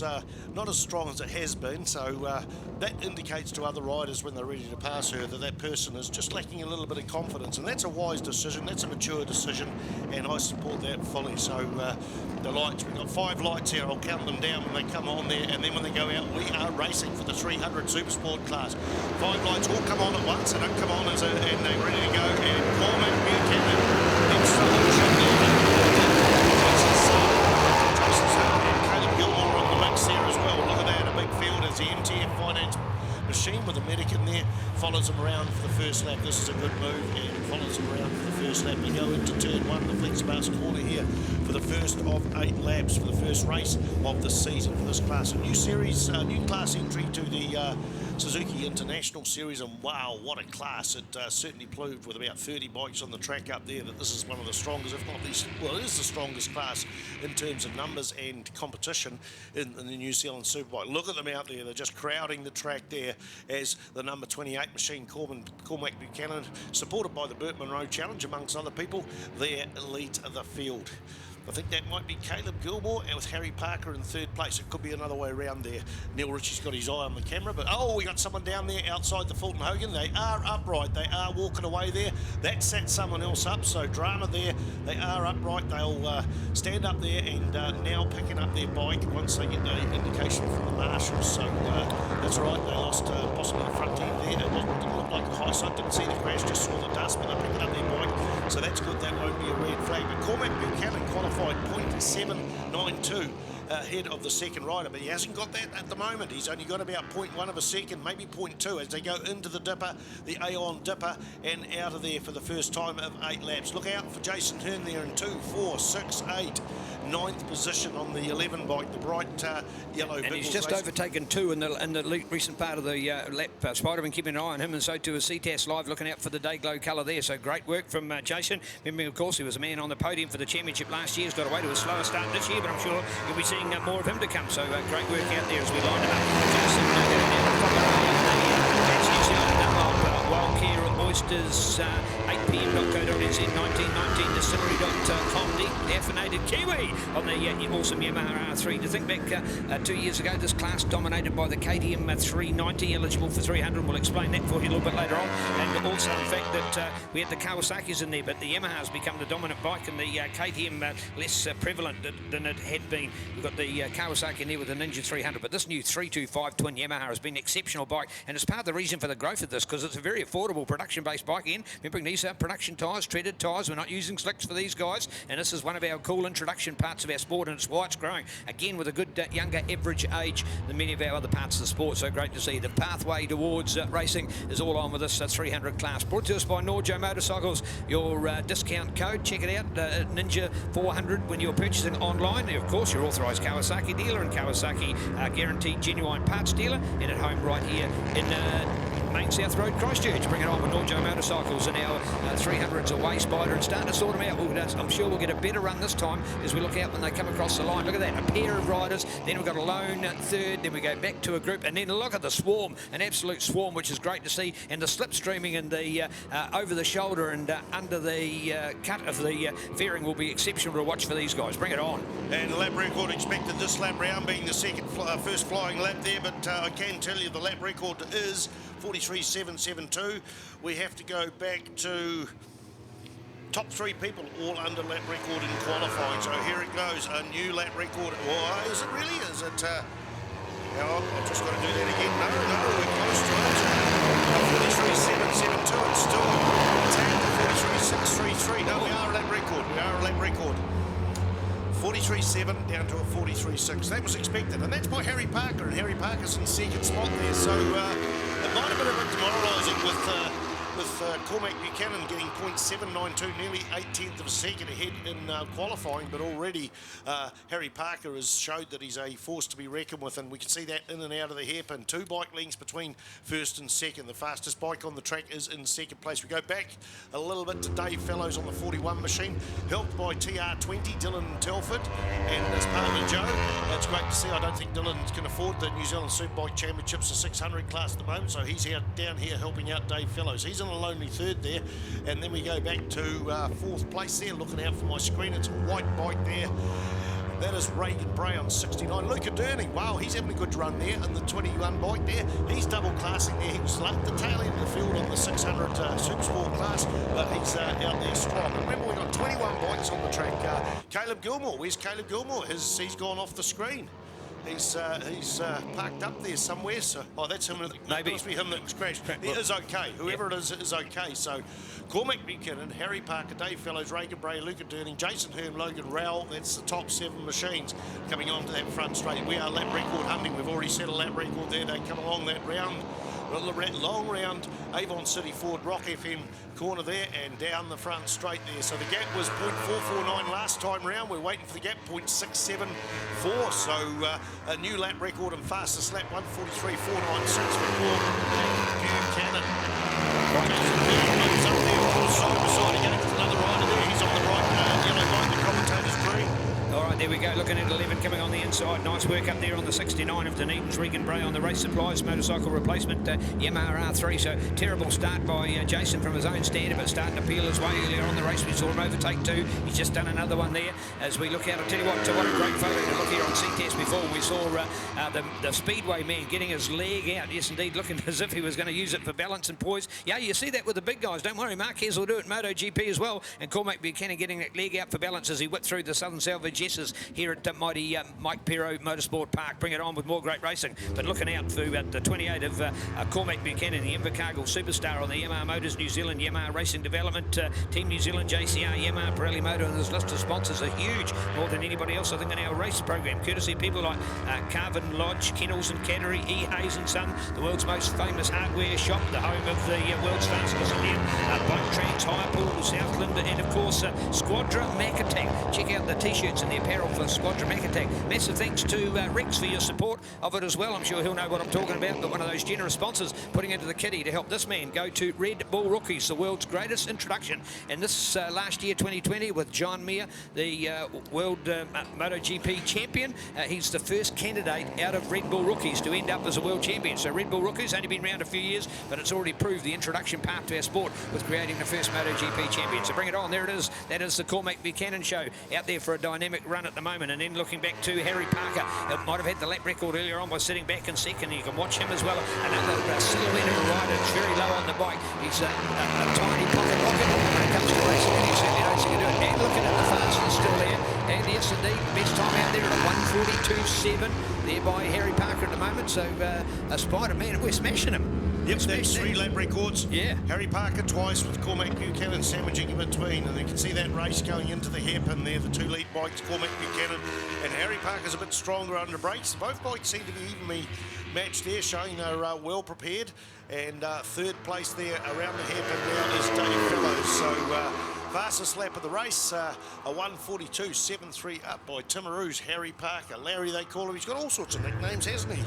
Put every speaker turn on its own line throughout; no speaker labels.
not as strong as it has been, so that indicates to other riders when they're ready to pass her that that person is just lacking a little bit of confidence, and that's a wise decision, that's a mature decision, and I support that fully. So the lights, we've got 5 lights here, I'll count them down when they come on there, and then when they go out, we are racing for the 300 Super Sport class. 5 lights all come on at once, they don't come on and they're ready to go, and Cormac Buchanan, that's the whole shot there. Caleb Gilmore on the mix there as well. Look at that, a big field as the MTF Finance machine with a medic in there follows him around for the first lap. This is a good move, and follows him around for the first lap. We go into turn 1, the Flexbus corner here for the first of 8 laps for the first race of the season for this class. A new series, new class entry to the Suzuki International Series, and wow, what a class. It certainly proved with about 30 bikes on the track up there that this is one of the strongest, if not the, well, it is the strongest class in terms of numbers and competition in the New Zealand Superbike. Look at them out there, they're just crowding the track there as the number 28 machine, Cormac Buchanan, supported by the Burt Munro Challenge, amongst other people, there lead the field. I think that might be Caleb Gilmore, and with Harry Parker in 3rd place. It could be another way around there. Neil Ritchie's got his eye on the camera, but oh, we got someone down there outside the Fulton Hogan. They are upright. They are walking away there. That set someone else up, so drama there. They are upright. They'll stand up there and now picking up their bike once they get the indication from the marshals. So that's right, they lost possibly the front end there. It didn't look like a high side. Didn't see the crash, just saw the dust, but they're picking up their bike. So that's good. That won't be a red flag. But Cormac Buchanan qualified 0.792 ahead of the second rider, but he hasn't got that at the moment. He's only got about 0.1 of a second, maybe 0.2 as they go into the dipper, the Aeon dipper, and out of there for the first time of 8 laps. Look out for Jason Hearn there in 2, 4, 6, 8. 9th position on the 11 bike, the bright yellow.
And he's just overtaken 2 in the recent part of the lap. Spider-Man keeping an eye on him, and so too is CTAS Live looking out for the day glow colour there. So great work from Jason. Remember, of course, he was a man on the podium for the championship last year. He's got away to a slower start this year, but I'm sure you'll be seeing more of him to come. So great work out there as we line him up. Jason getting down the that's New Zealand Wild Care Oysters, 8pm.co.nz, 1919 distillery.com, the deafenated Kiwi on the awesome Yamaha R3. To think back 2 years ago, this class dominated by the KTM 390, eligible for 300. We'll explain that for you a little bit later on. And also the fact that we had the Kawasaki's in there, but the Yamaha has become the dominant bike, and the KTM less prevalent than it had been. We've got the Kawasaki in there with the Ninja 300, but this new 325 twin Yamaha has been an exceptional bike, and it's part of the reason for the growth of this, because it's a very affordable production-based bike. In remembering these are production tyres, treaded tyres. We're not using slicks for these guys, and this is one of our cool introduction parts of our sport, and it's why it's growing again with a good younger average age than many of our other parts of the sport. So great to see the pathway towards racing is all on with this 300 class. Brought to us by Norjo Motorcycles. Your discount code, check it out, Ninja 400 when you're purchasing online. Of course, your authorised Kawasaki dealer, and Kawasaki guaranteed genuine parts dealer, and at home right here in Main South Road, Christchurch. Bring it on with Norjo Motorcycles, and our 300s away, Spider, and starting to sort them out. I'm sure we'll get a better run this time as we look out when they come across the line. Look at that, a pair of riders, then we've got a lone third, then we go back to a group, and then look at the swarm, an absolute swarm, which is great to see, and the slipstreaming and the over the shoulder and under the cut of the fairing will be exceptional to watch for these guys. Bring it on.
And lap record expected this lap round, being the first flying lap there, but I can tell you the lap record is 43.772. We have to go back to top 3 people all under lap record in qualifying. So here it goes, a new lap record. Why is it really? Is it? I've just got to do that again. No, we're close to it. 43.772. It's still attacked to 43.633. No, we are a lap record. 43.7 down to a 43.6. That was expected, and that's by Harry Parker, and Harry Parker's in 2nd spot there. So it might have been a bit demoralising with Cormac Buchanan getting 0.792, nearly 1/8 of a second ahead in qualifying, but already Harry Parker has showed that he's a force to be reckoned with, and we can see that in and out of the hairpin. 2 bike lengths between 1st and 2nd. The fastest bike on the track is in 2nd place. We go back a little bit to Dave Fellows on the 41 machine, helped by TR20, Dylan Telford, and as partner Joe. It's great to see. I don't think Dylan can afford the New Zealand Superbike Championships, the 600 class at the moment, so he's down here helping out Dave Fellows. He's in a lonely 3rd there, and then we go back to 4th place there. Looking out for my screen, it's a white bike there. That is Reagan Bray on 69. Luca Durning, wow, he's having a good run there in the 21 bike there. He's double classing there. He was late the tail end of the field on the 600 Supersport class, but he's out there strong. And remember, we've got 21 bikes on the track. Caleb Gilmore, where's Caleb Gilmore? He's gone off the screen. He's parked up there somewhere. So, that's him.
Maybe.
It must be him that crashed. It is okay. Whoever it is okay. So, Cormac Buchanan, Harry Parker, Dave Fellows, Reagan Bray, Luca Durning, Jason Hearn, Logan Rowell. That's the top 7 machines coming onto that front straight. We are lap record hunting. We've already set a lap record there. They come along that round. Long round, Avon City Ford, Rock FM corner there and down the front straight there. So the gap was 0.449 last time round. We're waiting for the gap, 0.674. So a new lap record and fastest lap, 1:43.496 for Buchanan. He's up there, side by side again. There's another rider there. He's on the right, yellow line, the commentator's green.
All right, there we go, looking at 11 coming on the inside. Nice work up there on the 69 of Dunedin's Regan Bray on the Race Supplies motorcycle replacement Yamaha R3. So terrible start by Jason from his own standard, but starting to peel his way earlier on the race. We saw him overtake 2. He's just done another one there. As we look out, I'll tell you what a great photo to look here on C-Test before. We saw the Speedway man getting his leg out. Yes, indeed, looking as if he was going to use it for balance and poise. Yeah, you see that with the big guys. Don't worry, Marquez will do it in MotoGP as well. And Cormac Buchanan getting that leg out for balance as he whipped through the Southern Salvage Yeses here at mighty Mike Pero Motorsport Park. Bring it on with more great racing. But looking out through the 28 of Cormac Buchanan, the Invercargill superstar on the Yamaha Motors New Zealand, Yamaha Racing Development, Team New Zealand, JCR, Yamaha, Pirelli Motor, and this list of sponsors are huge, more than anybody else, I think, in our race program. Courtesy people like Carvin Lodge, Kennels and Cattery, E. Hayes and Son, the world's most famous hardware shop, the home of the world's fastest Indian, Boat Trans, Highpool, Southland, and of course Squadra Macatang. Check out the t-shirts and the apparel for Squadra Macatang. Massive thanks to Rex for your support of it as well. I'm sure he'll know what I'm talking about, but one of those generous sponsors putting into the kitty to help this man go to Red Bull Rookies, the world's greatest introduction. And this last year, 2020, with John Mir, the world MotoGP champion, he's the first candidate out of Red Bull Rookies to end up as a world champion. So Red Bull Rookies only been around a few years, but it's already proved the introduction path to our sport with creating the first MotoGP champion. So bring it on. There it is. That is the Cormac Buchanan show out there for a dynamic run at the moment. And then looking back to Harry Parker, it might have had the lap record earlier on by sitting back in second. You can watch him as well. Another silhouette of a rider, very low on the bike. He's a tiny pocket rocket when it comes to racing, and he certainly knows he can do it. And looking at the fastness still there. And yes, indeed, best time out there at 1:42.7 there by Harry Parker at the moment. So a Spider-Man, we're smashing him.
Yep, that's 3 lap records.
Yeah.
Harry Parker twice with Cormac Buchanan sandwiching in between. And you can see that race going into the hairpin there, the 2 lead bikes, Cormac Buchanan and Harry Parker's a bit stronger under brakes. Both bikes seem to be evenly matched there, showing they're well prepared. And third place there around the hairpin now is Dave Fellows. So fastest lap of the race, a 1:42.73 up by Timaru's Harry Parker. Larry, they call him. He's got all sorts of nicknames, hasn't he?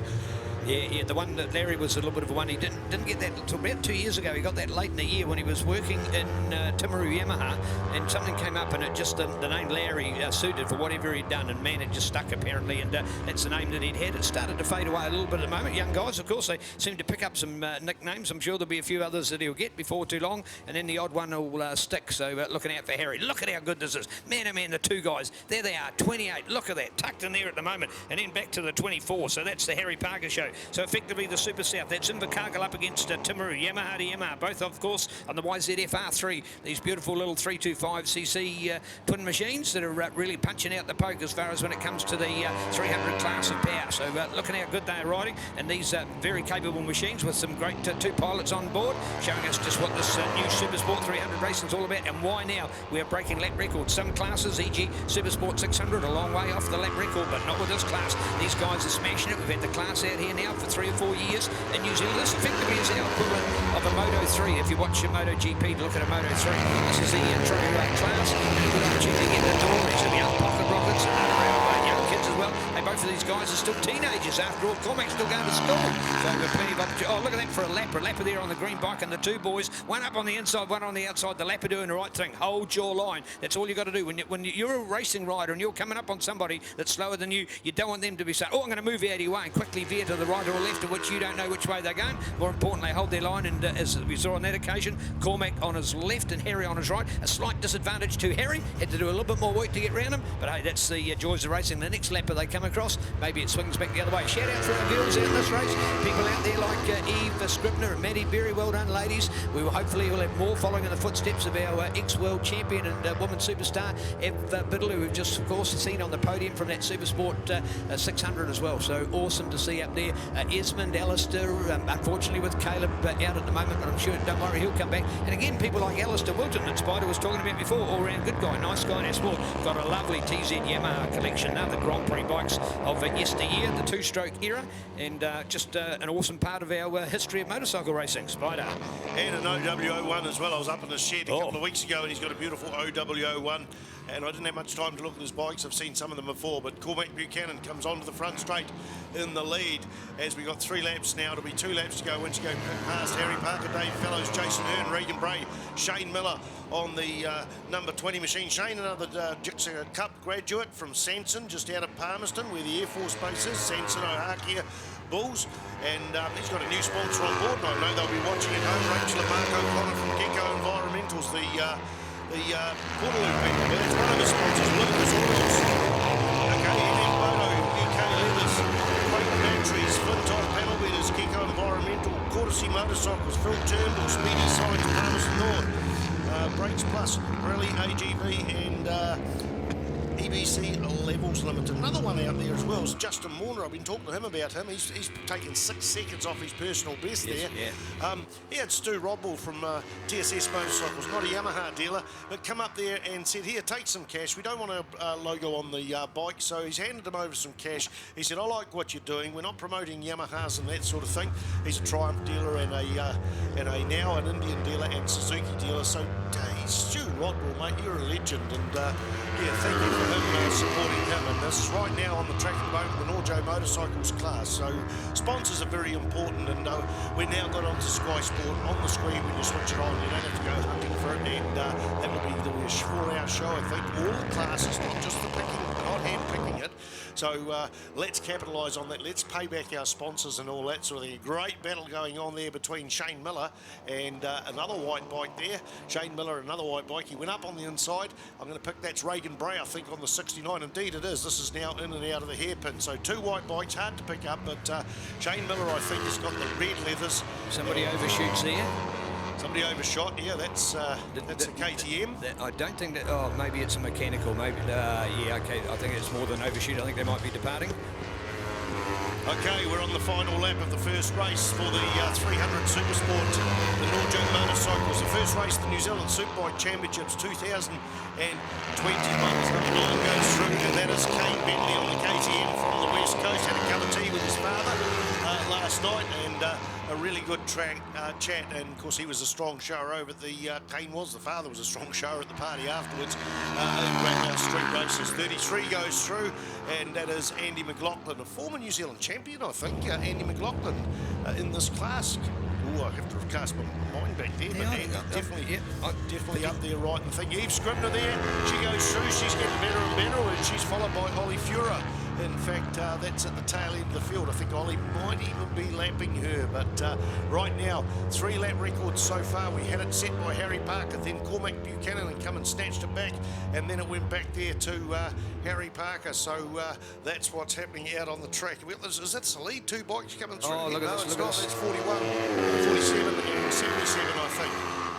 Yeah, the one that Larry was a little bit of a one. He didn't get that until about 2 years ago. He got that late in the year when he was working in Timaru Yamaha, and something came up, and it just the name Larry suited for whatever he'd done, and man, it just stuck apparently, and that's the name that he'd had. It started to fade away a little bit at the moment. Young guys, of course, they seem to pick up some nicknames. I'm sure there'll be a few others that he'll get before too long, and then the odd one will stick. So looking out for Harry. Look at how good this is. Man, oh man, the 2 guys. There they are, 28. Look at that, tucked in there at the moment, and then back to the 24. So that's the Harry Parker show. So effectively the Super South. That's Invercargill up against Timaru, Yamaha to Yamaha, both of course on the YZF R3. These beautiful little 325cc twin machines that are really punching out the poke as far as when it comes to the 300 class of power. So looking how good they are riding, and these very capable machines with some great 2 pilots on board, showing us just what this new Supersport 300 racing is all about and why now we are breaking lap records. Some classes, e.g. Supersport 600, a long way off the lap record, but not with this class. These guys are smashing it. We've had the class out here now for 3 or 4 years in New Zealand. This effectively is our equivalent of a Moto 3. If you watch a MotoGP, look at a Moto 3. This is the intro class, and a good opportunity to get the door. These will be up pocket rockets and other young kids as well. They both both of these guys are still teenagers. After all, Cormac's still going to school. So we've got plenty of opportunity. Oh, look at that for a lapper. Lapper there on the green bike, and the two boys, one up on the inside, one on the outside. The lapper doing the right thing. Hold your line. That's all you got to do. When you're a racing rider and you're coming up on somebody that's slower than you, you don't want them to be saying, oh, I'm going to move out of your way and quickly veer to the right or left, of which you don't know which way they're going. More importantly, hold their line, and as we saw on that occasion, Cormac on his left and Harry on his right. A slight disadvantage to Harry. Had to do a little bit more work to get round him, but hey, that's the joys of racing. The next lapper they come across, maybe it swings back the other way. Shout out for our girls out in this race. People out there like Eve Scribner and Maddie Berry. Well done, ladies. We will hopefully will have more following in the footsteps of our ex-world champion and woman superstar, Ev Biddle, who we've just, of course, seen on the podium from that Supersport 600 as well. So awesome to see up there. Esmond, Alistair, unfortunately with Caleb out at the moment, but I'm sure, don't worry, he'll come back. And again, people like Alistair Wilton that Spider was talking about before, all-round good guy, nice guy in our sport. Got a lovely TZ Yamaha collection, the Grand Prix bikes of yesteryear, the two-stroke era, and just an awesome part of our history of motorcycle racing. Spider.
And an OWO1 as well. I was up in his shed a couple of weeks ago, and he's got a beautiful OWO1. And I didn't have much time to look at his bikes. I've seen some of them before, but Cormac Buchanan comes onto the front straight in the lead as we got 3 laps now. It'll be 2 laps to go once you go past Harry Parker, Dave Fellows, Jason Hearn, Regan Bray, Shane Miller on the number 20 machine. Shane, another Gixxer Cup graduate from Sanson, just out of Palmerston, where the Air Force base is, Sanson O'Hakia Bulls. And he's got a new sponsor on board, and I know they'll be watching at home. Rachel and Mark O'Connor from Gecko Environmentals, the Portaloo people, but it's one of the sponsors, Lucas Oils. Okay, NM Bono, UK Leathers, Great Batteries, Flint-Top Panel Beaters, Gecko Environmental, Courtesy Motorcycles, Phil Turnbull, Speedy Science, Palmerston North, Brakes Plus, Rally AGV, and EBC Levels Limited. Another one out there as well is Justin Warner. I've been talking to him about him. He's taken 6 seconds off his personal best there. Yeah. He had Stu Rodwell from TSS Motorcycles, not a Yamaha dealer, but come up there and said, here, take some cash. We don't want a logo on the bike, so he's handed him over some cash. He said, I like what you're doing. We're not promoting Yamahas and that sort of thing. He's a Triumph dealer and a now an Indian dealer and Suzuki dealer. So Stu Rodwell, mate, you're a legend, and yeah, thank you for him supporting him. And this is right now on the track at the moment, the Norjo Motorcycles class. So sponsors are very important, and we're now got onto Sky Sport on the screen. When you switch it on, you don't have to go hunting for it, and that will be the 4-hour show, I think. All the classes, not just the picking, not hand picking it. So let's capitalise on that. Let's pay back our sponsors and all that sort of thing. A great battle going on there between Shane Miller and another white bike there. Shane Miller, another white bike. He went up on the inside. I'm going to pick, that's Regan Bray, I think, on the 69. Indeed it is. This is now in and out of the hairpin. So 2 white bikes, hard to pick up, but Shane Miller, I think, has got the red leathers.
Somebody overshoots there.
Somebody overshot, yeah, that's a KTM.
I don't think that, oh, maybe it's a mechanical, maybe, yeah, okay, I think it's more than overshoot. I think they might be departing.
Okay, we're on the final lap of the first race for the 300 Supersport, the Norjo Motorcycles. The first race, the New Zealand Superbike Championships 2021. Number 9 goes through, and that is Kane Bentley on the KTM from the West Coast. Had a cup of tea with his father last night, and a really good chat. And of course, he was a strong shower over at the Kane was. The father was a strong shower at the party afterwards. Over street races. 33 goes through, and that is Andy McLaughlin, a former New Zealand champion, I think. Andy McLaughlin in this class. Oh, I have to cast my mind back there, but Andy definitely up there right. And think Eve Scribner there, she goes through, she's getting better and better, and she's followed by Ollie Fura. In fact, that's at the tail end of the field. I think Ollie might even be lapping her, but right now, 3-lap record so far. We had it set by Harry Parker, then Cormac Buchanan and come and snatched it back, and then it went back there to Harry Parker. So that's what's happening out on the track. Is that the lead? 2 bikes coming through?
Oh, look at this.
That's 41, 47 and 77, I think.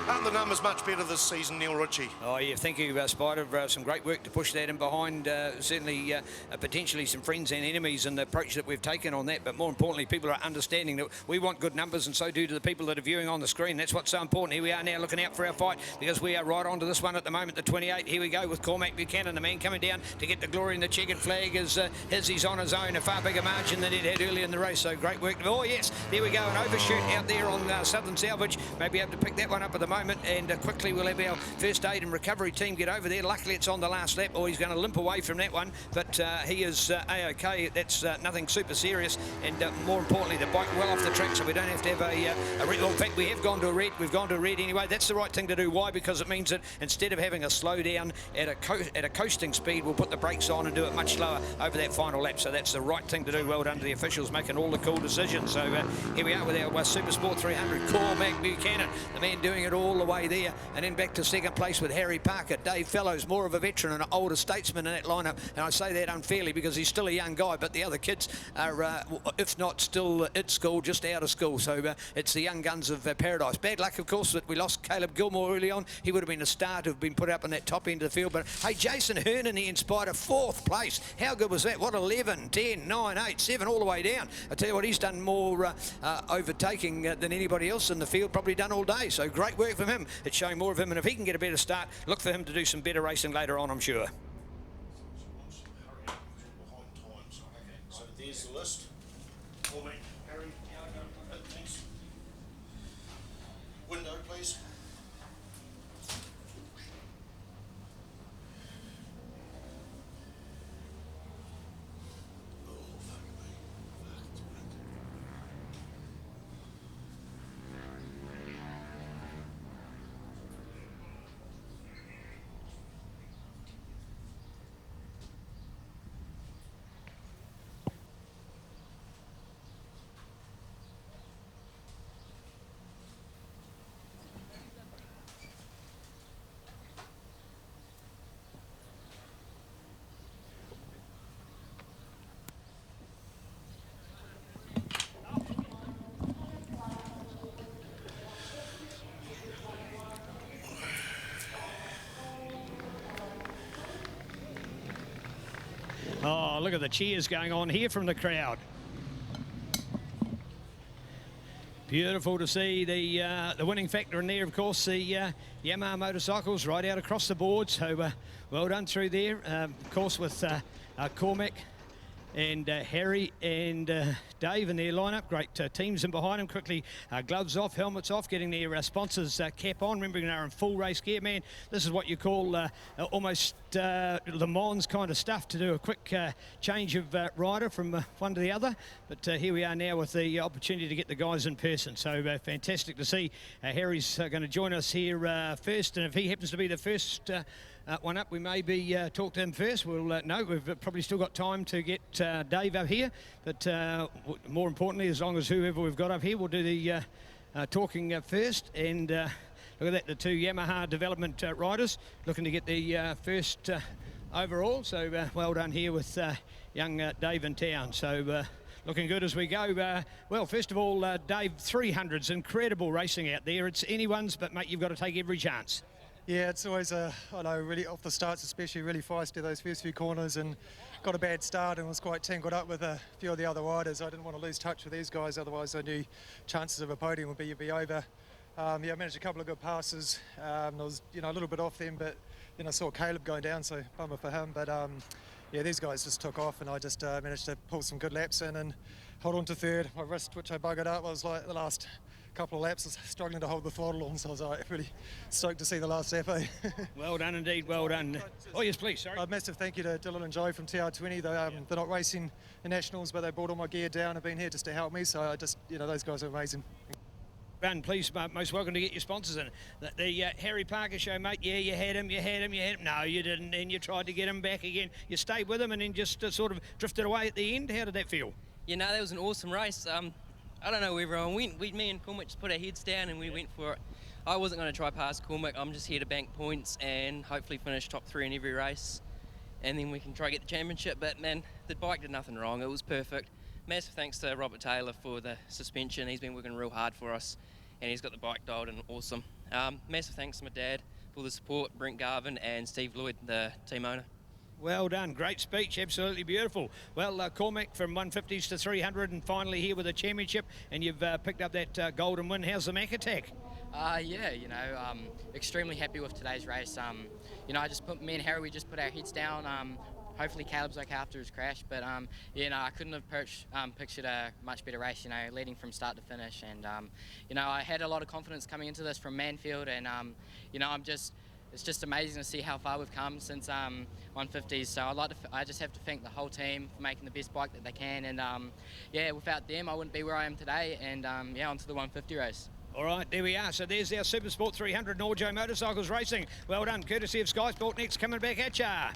Aren't the numbers much better this season, Neil Ritchie?
Oh, yeah, thank you, Spider. Some great work to push that in behind. Certainly, potentially some friends and enemies and the approach that we've taken on that. But more importantly, people are understanding that we want good numbers, and so do the people that are viewing on the screen. That's what's so important. Here we are now looking out for our fight, because we are right onto this one at the moment, the 28. Here we go with Cormac Buchanan, the man coming down to get the glory, and the checkered flag is he's on his own, a far bigger margin than he'd had earlier in the race. So great work. Oh, yes, there we go. An overshoot out there on Southern Salvage. Maybe able to pick that one up at the moment, and quickly we'll have our first aid and recovery team get over there. Luckily it's on the last lap, or he's going to limp away from that one, but he is A-OK. That's nothing super serious, and more importantly, the bike well off the track, so we don't have to have a red. Well, in fact, we have gone to a red. We've gone to a red anyway. That's the right thing to do. Why? Because it means that instead of having a slow down at a coasting speed, we'll put the brakes on and do it much slower over that final lap. So that's the right thing to do. Well done to the officials making all the cool decisions. So here we are with our Super Sport 300 Cormac Buchanan, the man doing it all the way there, and then back to second place with Harry Parker. Dave Fellows, more of a veteran and an older statesman in that lineup, and I say that unfairly because he's still a young guy, but the other kids are, if not still at school, just out of school. So it's the young guns of Paradise. Bad luck, of course, that we lost Caleb Gilmore early on. He would have been a star to have been put up in that top end of the field. But hey, Jason Hearn in the Inspider, 4th place. How good was that? What 11, 10, 9, 8, 7, all the way down. I tell you what, he's done more overtaking than anybody else in the field, probably done all day. So great work from him. It's showing more of him, and if he can get a better start, look for him to do some better racing later on, I'm sure.
So there's the list. Cormac, Harry, thanks. Window, please.
Oh, look at the cheers going on here from the crowd. Beautiful to see the winning factor in there, of course, the Yamaha motorcycles right out across the board. So well done through there, of course, with Cormac and Harry and Dave in their lineup. Great teams in behind them. Quickly, gloves off, helmets off, getting their sponsors cap on. Remembering they're in full race gear, man. This is what you call almost Le Mans kind of stuff, to do a quick change of rider from one to the other. But here we are now with the opportunity to get the guys in person. So fantastic to see. Harry's going to join us here first, and if he happens to be the first one up, we maybe talk to him first. We'll know we've probably still got time to get Dave up here, but more importantly, as long as whoever we've got up here, we'll do the talking first. And look at that, the 2 Yamaha development riders looking to get the first overall. So well done here with young Dave in town. So looking good as we go. Well, first of all, Dave, 300's incredible racing out there. It's anyone's, but mate, you've got to take every chance.
Yeah, it's always, I know, really off the starts especially, really feisty those first few corners, and got a bad start and was quite tangled up with a few of the other riders. I didn't want to lose touch with these guys, otherwise I knew chances of a podium would be over. Yeah, I managed a couple of good passes. I was, a little bit off them, but then I saw Caleb going down, so bummer for him. But yeah, these guys just took off, and I just managed to pull some good laps in and hold on to third. My wrist, which I buggered up, was like the last couple of laps, I was struggling to hold the throttle on, so I was really stoked to see the last lap.
Well done indeed, well done. Oh yes, please, sorry.
A massive thank you to Dylan and Joe from TR20. They're not racing the Nationals, but they brought all my gear down and have been here just to help me, so I just, those guys are amazing.
Run, please, most welcome to get your sponsors in. The Harry Parker show, mate, yeah, you had him. No, you didn't, and you tried to get him back again. You stayed with him and then just sort of drifted away at the end. How did that feel?
Yeah, no, that was an awesome race. I don't know where everyone went. Me and Cormac just put our heads down and we went for it. I wasn't going to try past Cormac. I'm just here to bank points and hopefully finish top 3 in every race. And then we can try to get the championship. But man, the bike did nothing wrong. It was perfect. Massive thanks to Robert Taylor for the suspension. He's been working real hard for us and he's got the bike dialed in awesome. Massive thanks to my dad for the support, Brent Garvin and Steve Lloyd, the team owner.
Well done, great speech, absolutely beautiful. Well, Cormac from 150s to 300 and finally here with a championship, and you've picked up that golden win. How's the Mac attack?
Yeah, extremely happy with today's race. Me and Harry, we just put our heads down, hopefully Caleb's okay after his crash. But yeah, no, I couldn't have pictured a much better race. You know, leading from start to finish, and you know, I had a lot of confidence coming into this from Manfield, and you know, it's just amazing to see how far we've come since 150s. So I just have to thank the whole team for making the best bike that they can, and yeah, without them I wouldn't be where I am today. And yeah, onto the 150 race.
All right, there we are. So there's our Super Sport 300 Norjo Motorcycles Racing. Well done, courtesy of Sky Sport Next, coming back at ya.